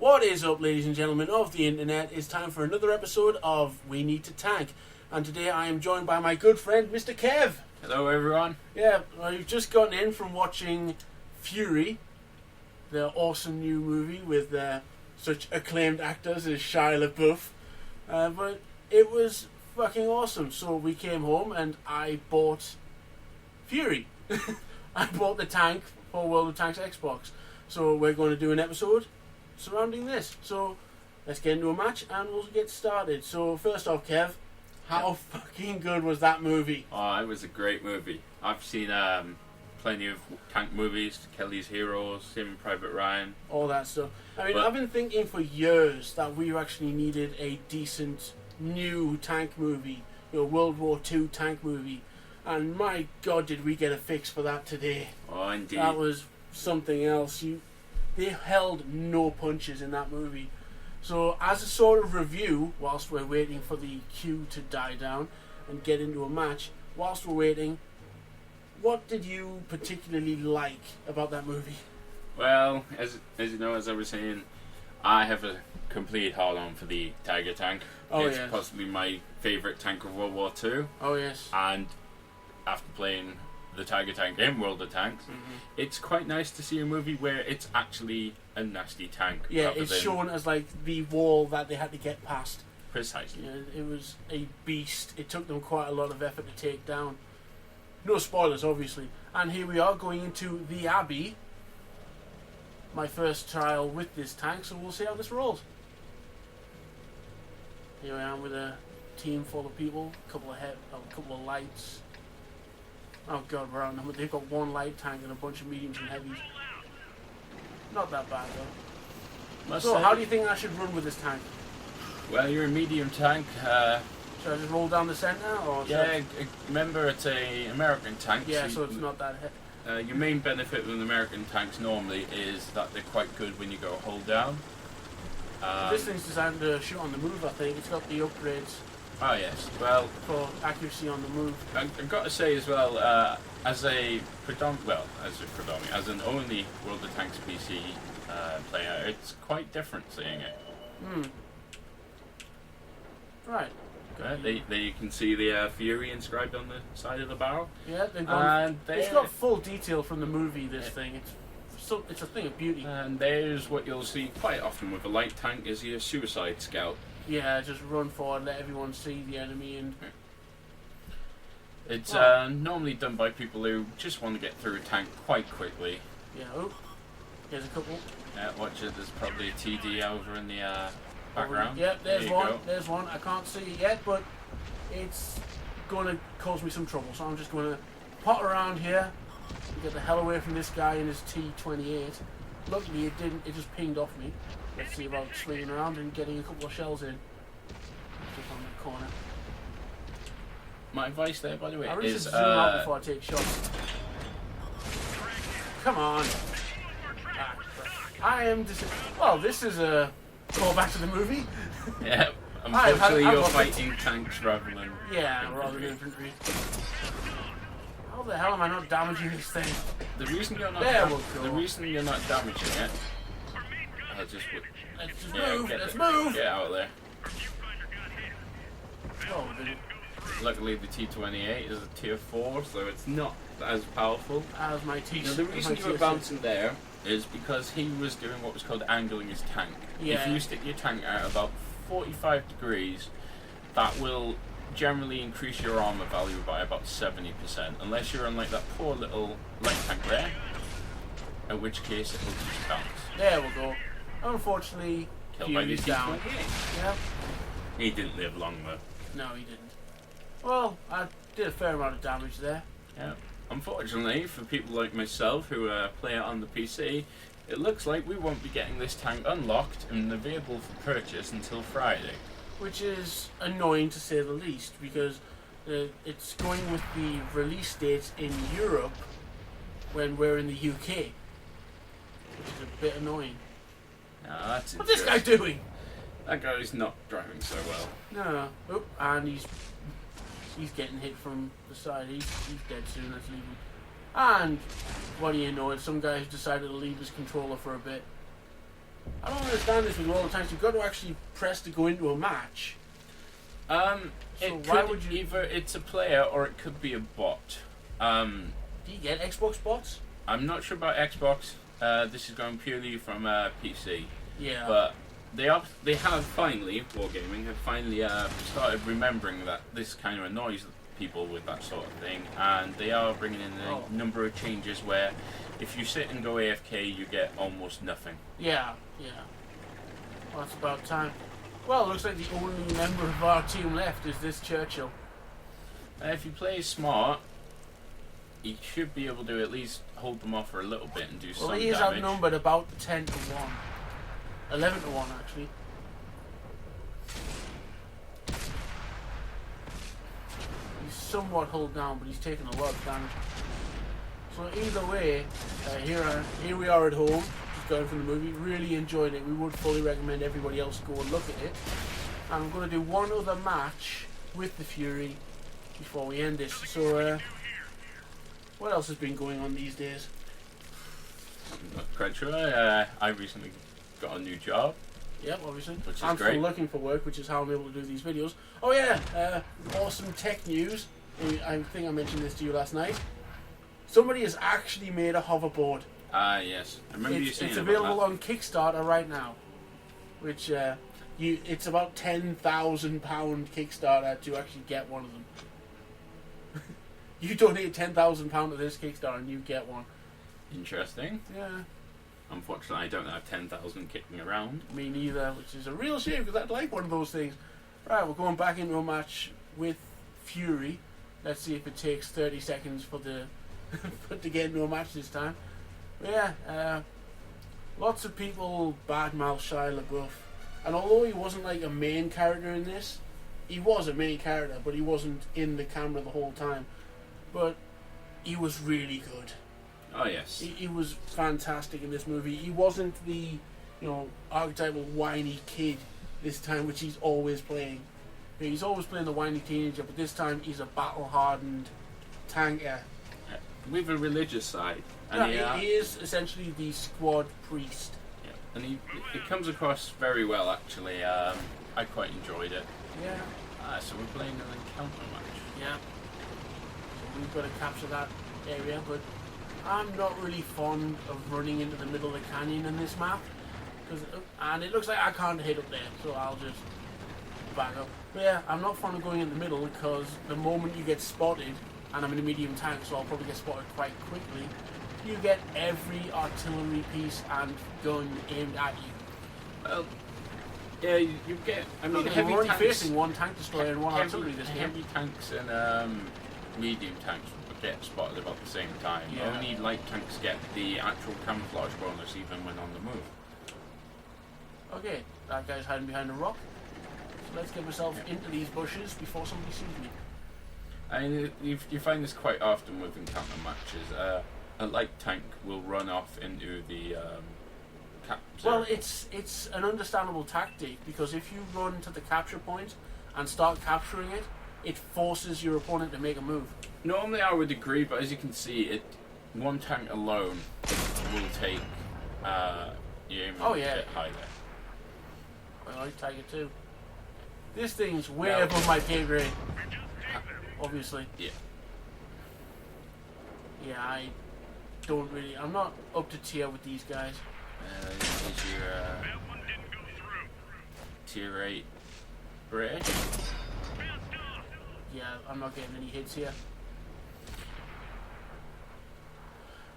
What is up, ladies and gentlemen of the internet? It's time for another episode of We Need to Tank. And today I am joined by my good friend, Mr Kev. Hello everyone. Yeah, I've just gotten in from watching Fury, the awesome new movie with such acclaimed actors as Shia LaBeouf. But it was fucking awesome. So we came home and I bought Fury. I bought the tank for World of Tanks Xbox. So we're going to do an episode surrounding this. So let's get into a match and we'll get started. So first off, Kev, how fucking good was that movie? Oh, it was a great movie. I've seen plenty of tank movies, Kelly's Heroes, Saving Private Ryan. All that stuff. I mean, I've been thinking for years that we actually needed a decent new tank movie. World War II tank movie. And my God, did we get a fix for that today. Oh, indeed. That was something else. They held no punches in that movie. So as a sort of review, whilst we're waiting for the queue to die down and get into a match, whilst we're waiting, what did you particularly like about that movie? Well, as you know, as I was saying, I have a complete hard-on for the Tiger tank. Oh, it's yes. possibly my favourite tank of World War II. Oh, yes. And after playing the Tiger tank in World of Tanks, it's quite nice to see a movie where it's actually a nasty tank. Yeah, it's shown as like the wall that they had to get past. Precisely. It was a beast. It took them quite a lot of effort to take down. No spoilers, obviously. And here we are going into the Abbey. My first trial with this tank, so we'll see how this rolls. Here I am with a team full of people, a couple of lights. Oh God, we're outnumbered. They've got one light tank and a bunch of mediums and heavies. Not that bad though. So how do you think I should run with this tank? Well, you're a medium tank. Should I just roll down the centre? Or Remember it's a American tank. Yeah, so it's not that heavy. Your main benefit with American tanks normally is that they're quite good when you go hold down. This thing's designed to shoot on the move, I think. It's got the upgrades. Oh yes, well, for accuracy on the move. I've got to say as well, as an only World of Tanks PC player, it's quite different seeing it. Right. There you can see the Fury inscribed on the side of the barrel. Yeah, it's got full detail from the movie, this thing. It's a thing of beauty. And there's what you'll see quite often with a light tank is your suicide scout. Yeah, just run forward, let everyone see the enemy, and it's normally done by people who just want to get through a tank quite quickly. Yeah. Oh, here's a couple. Yeah, watch it. There's probably a TD over in the background. Yep, there's one. There's one. I can't see it yet, but it's going to cause me some trouble. So I'm just going to pot around here and get the hell away from this guy in his T-28. Luckily, it didn't. It just pinged off me. Let's see about swinging around and getting a couple of shells in. Just on the corner. My advice there, by the way, I really is should zoom out before I take shots. Come on. I am just. Well, this is a callback to the movie. Yeah. Unfortunately, you're fighting tanks rather than infantry. How the hell am I not damaging this thing? The reason you're not damaging it. Let's move. Get out of there. Oh, luckily, the T-28 is a tier 4, so it's not as powerful as my T-6. The reason you were bouncing there is because he was doing what was called angling his tank. Yeah. If you stick your tank out about 45 degrees, that will generally increase your armor value by about 70%, unless you're on like that poor little light tank there, in which case it will just bounce. There we go. Unfortunately, killed by the down. Yeah. He didn't live long though. No, he didn't. Well, I did a fair amount of damage there. Yeah. Unfortunately, for people like myself who play it on the PC, it looks like we won't be getting this tank unlocked and available for purchase until Friday. Which is annoying to say the least, because it's going with the release date in Europe when we're in the UK. Which is a bit annoying. What's this guy doing? That guy's not driving so well. No. Oh, and he's getting hit from the side. He's dead soon. Let's leave him. And what do you know? Some guy's decided to leave his controller for a bit. I don't understand this with all the tanks. You've got to actually press to go into a match. It could either it's a player or it could be a bot. Do you get Xbox bots? I'm not sure about Xbox. This is going purely from PC. Yeah. But they have finally, Wargaming have finally started remembering that this kind of annoys people with that sort of thing, and they are bringing in a number of changes where if you sit and go AFK, you get almost nothing. Yeah. Well, that's about time. Well, it looks like the only member of our team left is this Churchill. If you play smart, you should be able to at least hold them off for a little bit and do some damage. Well, he is outnumbered about 10 to 1. 11 to 1, actually. He's somewhat hulled down, but he's taken a lot of damage. So either way, here we are at home, just going from the movie. Really enjoyed it. We would fully recommend everybody else go and look at it. And I'm going to do one other match with the Fury before we end this. So, what else has been going on these days? I'm not quite sure. I recently got a new job. Yep, obviously. Which is I'm great. still looking for work, which is how I'm able to do these videos. Oh yeah, awesome tech news. I think I mentioned this to you last night. Somebody has actually made a hoverboard. Yes. I remember you saying it's available on Kickstarter right now. Which, it's about £10,000 Kickstarter to actually get one of them. You donate £10,000 to this Kickstarter and you get one. Interesting. Yeah. Unfortunately, I don't have 10,000 kicking around. Me neither, which is a real shame because I'd like one of those things. Right, we're going back into a match with Fury. Let's see if it takes 30 seconds for the to get into a match this time. But yeah, lots of people badmouth Shia LaBeouf, and although he wasn't like a main character in this, he was a main character, but he wasn't in the camera the whole time. But he was really good. Oh yes. He was fantastic in this movie. He wasn't the, archetypal whiny kid this time, which he's always playing. He's always playing the whiny teenager, but this time he's a battle-hardened tanker. With a religious side. And he is essentially the squad priest. Yeah. And it comes across very well, actually. I quite enjoyed it. Yeah. So we're playing an encounter match. Yeah. So we've got to capture that area, but I'm not really fond of running into the middle of the canyon in this map, and it looks like I can't hit up there, so I'll just back up. But yeah, I'm not fond of going in the middle because the moment you get spotted, and I'm in a medium tank, so I'll probably get spotted quite quickly, you get every artillery piece and gun aimed at you. Well, yeah, you get. I mean, heavy we're tanks. Only facing one tank destroyer and one artillery this game. Heavy tanks and medium tanks get spotted about the same time. Yeah. Only light tanks get the actual camouflage bonus even when on the move. Okay, that guy's hiding behind a rock. So let's get myself into these bushes before somebody sees me. I mean, you find this quite often with encounter matches. A light tank will run off into the capture. Well, it's an understandable tactic because if you run to the capture point and start capturing it, it forces your opponent to make a move. Normally I would agree, but as you can see, one tank alone will take you aim a bit high there. Well, I take it too. This thing's way above my pay grade. Obviously. Yeah. Yeah, I'm not up to tier with these guys. Is your tier 8 British? Yeah, I'm not getting any hits here.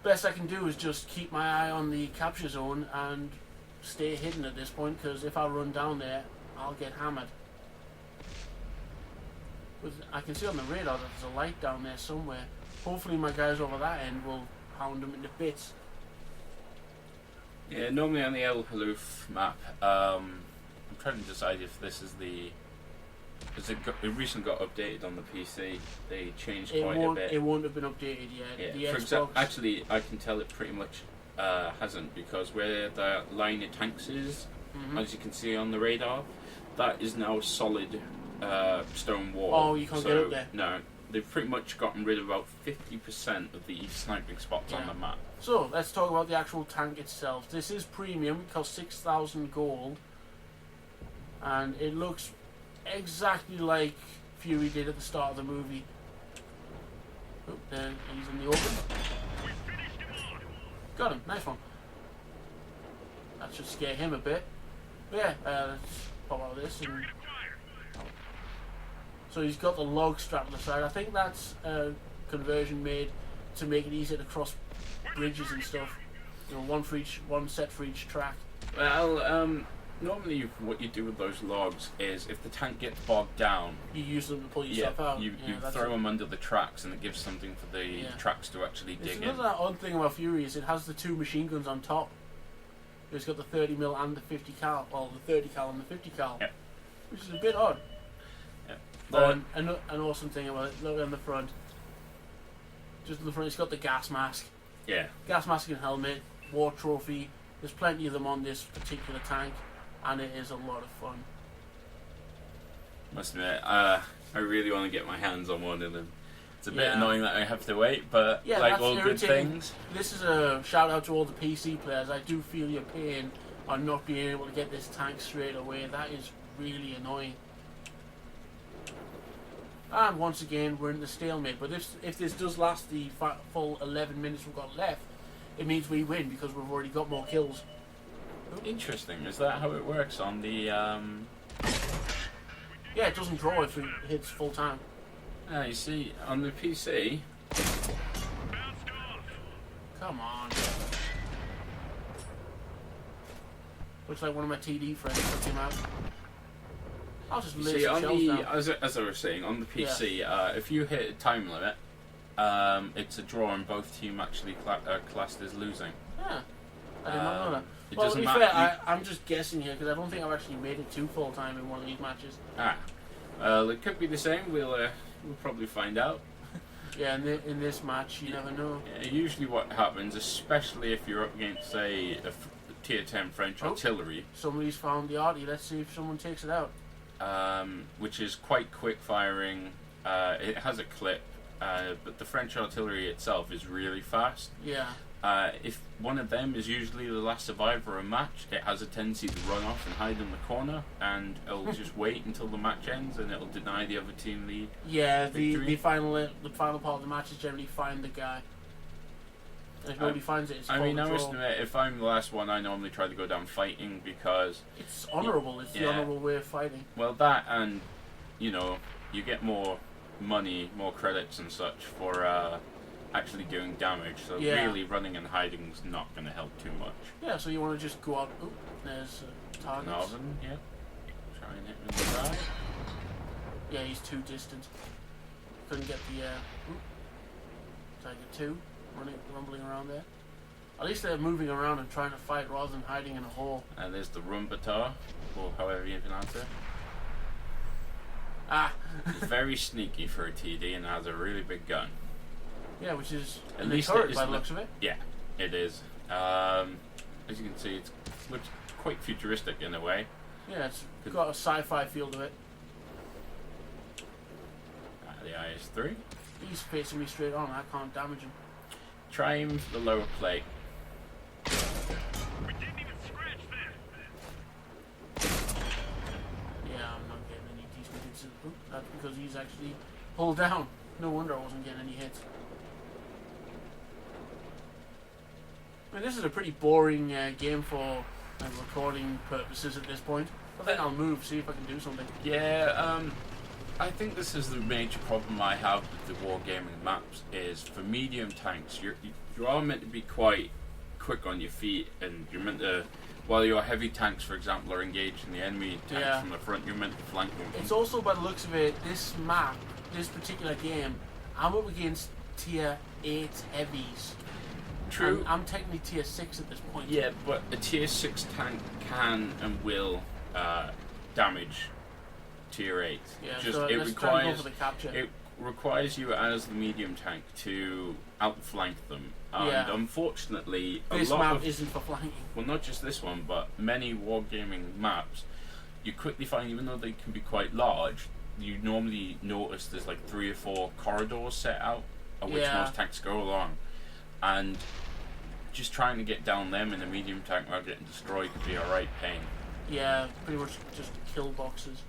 Best I can do is just keep my eye on the capture zone and stay hidden at this point, because if I run down there, I'll get hammered. But I can see on the radar that there's a light down there somewhere. Hopefully my guys over that end will pound them into bits. Yeah, normally on the El Haluf map, I'm trying to decide if this is the... Because it recently got updated on the PC. They changed quite a bit. It won't have been updated yet. Yeah, the Xbox... actually, I can tell it pretty much hasn't, because where the line of tanks is, as you can see on the radar, that is now a solid stone wall. Oh, you can't get up there? No, they've pretty much gotten rid of about 50% of the sniping spots on Yeah. the map. So let's talk about the actual tank itself. This is premium. It costs 6,000 gold, and it looks exactly like Fury did at the start of the movie. Oh, there he's in the open. Got him. Nice one. That should scare him a bit. But yeah, let's pop out of this. And so he's got the log strapped to the side. I think that's a conversion made to make it easier to cross bridges and stuff. You know, one set for each track. Well, normally what you do with those logs is if the tank gets bogged down, You use them to pull yourself out. you that's throw them under the tracks, and it gives something for the tracks to actually There's dig in. another odd thing about Fury is it has the 2 machine guns on top. It's got the 30mm and the 50 cal, well, the 30 cal and the 50 cal, Yep. which is a bit odd. Yep. An awesome thing about it, look on the front. Just on the front, it's got the gas mask. Yeah. Gas mask and helmet, war trophy. There's plenty of them on this particular tank, and it is a lot of fun. Must admit, I really want to get my hands on one of them. It's a bit Yeah. annoying that I have to wait, but Yeah, like that's all good irritating. things. This is a shout out to all the PC players. I do feel your pain on not being able to get this tank straight away. That is really annoying. And once again, we're in the stalemate. But if this does last the full 11 minutes we've got left, it means we win because we've already got more kills. Interesting. Is that how it works on the? Yeah, it doesn't draw if it hits full time. You see, on the PC. Come on. Looks like one of my TD friends took him out. I'll just You lay see, some on shells the down. as I was saying, on the PC, if you hit a time limit, it's a draw, and both team actually classed as losing. Yeah. I did not know that. It Well, to doesn't be matter. fair, I'm just guessing here because I don't think I've actually made it to full time in one of these matches. It could be the same. We'll probably find out. Yeah, in this match, you never know. Usually, what happens, especially if you're up against, say, a tier 10 French artillery, Somebody's found the arty. Let's see if someone takes it out. which is quite quick firing. It has a clip, but the French artillery itself is really fast. Yeah. If one of them is usually the last survivor of a match, it has a tendency to run off and hide in the corner, and it'll just wait until the match ends, and it'll deny the other team the Yeah, victory. the final part of the match is generally find the guy. And if nobody finds it, it's I called mean, a I must draw. admit, if I'm the last one, I normally try to go down fighting because, It's honourable. It's the Yeah. honourable way of fighting. well, that and, you know, you get more money, more credits and such for actually doing damage, so Yeah. really running and hiding is not going to help too much. Yeah, so you want to just go out. Oh, there's targets. Northern, yeah. Try and hit him in the side. Yeah, he's too distant. Couldn't get the. Tiger 2 rumbling around there. At least they're moving around and trying to fight rather than hiding in a hole. And there's the Rumbatar, or however you pronounce it. Ah! It's very sneaky for a TD and has a really big gun. Yeah, which is At an least turret it by isn't the looks of it. Yeah, it is. As you can see, it looks quite futuristic in a way. Yeah, it's got a sci-fi feel to it. The IS-3. He's facing me straight on. I can't damage him. Try him for the lower plate. Yeah, I'm not getting any decent hits. Oh, that's because he's actually pulled down. No wonder I wasn't getting any hits. I mean, this is a pretty boring game for recording purposes at this point. I think I'll move, see if I can do something. Yeah, I think this is the major problem I have with the wargaming maps is for medium tanks, you are meant to be quite quick on your feet, and you're meant to, while your heavy tanks, for example, are engaging the enemy tanks from the front, you're meant to flank them. It's also, by the looks of it, this map, this particular game, I'm up against tier 8 heavies. True. I'm technically tier 6 at this point. Yeah, but a tier 6 tank can and will damage tier 8. Yeah, Just so it let's try and go requires for the capture. it requires you as the medium tank to outflank them. And Yeah. unfortunately, This a lot map of, isn't for flanking. well, not just this one, but many wargaming maps, you quickly find, even though they can be quite large, you normally notice there's like 3 or 4 corridors set out at which Yeah. most tanks go along, and just trying to get down them in a medium tank without getting destroyed could be a right pain. Yeah, pretty much just kill boxes.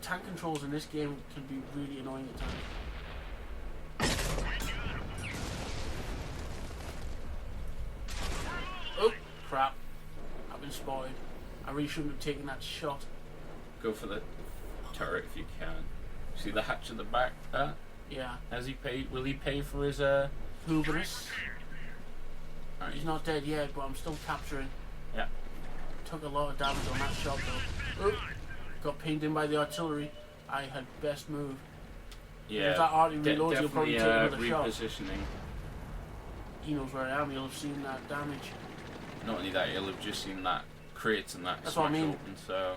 Tank controls in this game can be really annoying at times. Oh, crap. I've been spotted. I really shouldn't have taken that shot. Go for the turret if you can. See the hatch at the back there? Yeah. Has he paid? Will he pay for his Hubris. Right. He's not dead yet, but I'm still capturing. Yeah. Took a lot of damage on that shot though. Oh, got pinged in by the artillery. I had best move. Yeah. If that arty reloads, he'll probably take another shot. Repositioning. He knows where I am. He'll have seen that damage. Not only that, he'll have just seen that crates and that That's smash what I mean. open. So,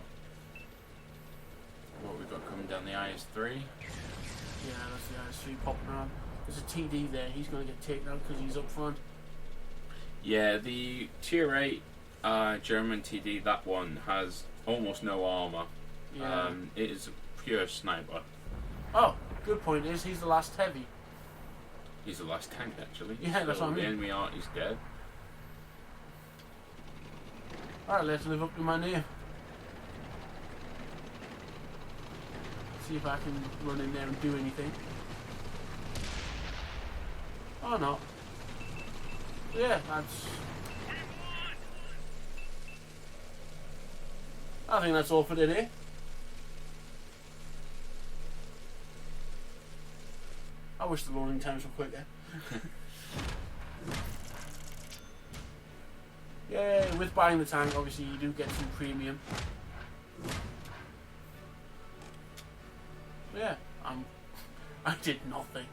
what we got coming down the IS-3? Yeah, that's the IS-3 popping around. There's a TD there. He's going to get taken out because he's up front. Yeah, the Tier 8 German TD, that one has almost no armor. Yeah. It is a pure sniper. Oh, good point is he's the last heavy. He's the last tank, actually. Yeah, that's what I mean. The enemy arty's dead. Alright, let's live up to my name. See if I can run in there and do anything. Or not. Yeah, that's... I think that's all for today. I wish the loading times were quicker. Yeah, with buying the tank, obviously you do get some premium. Yeah, I did nothing.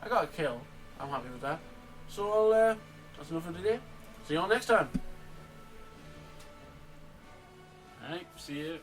I got a kill. I'm happy with that. So that's enough for today. See you all next time. Alright, see you.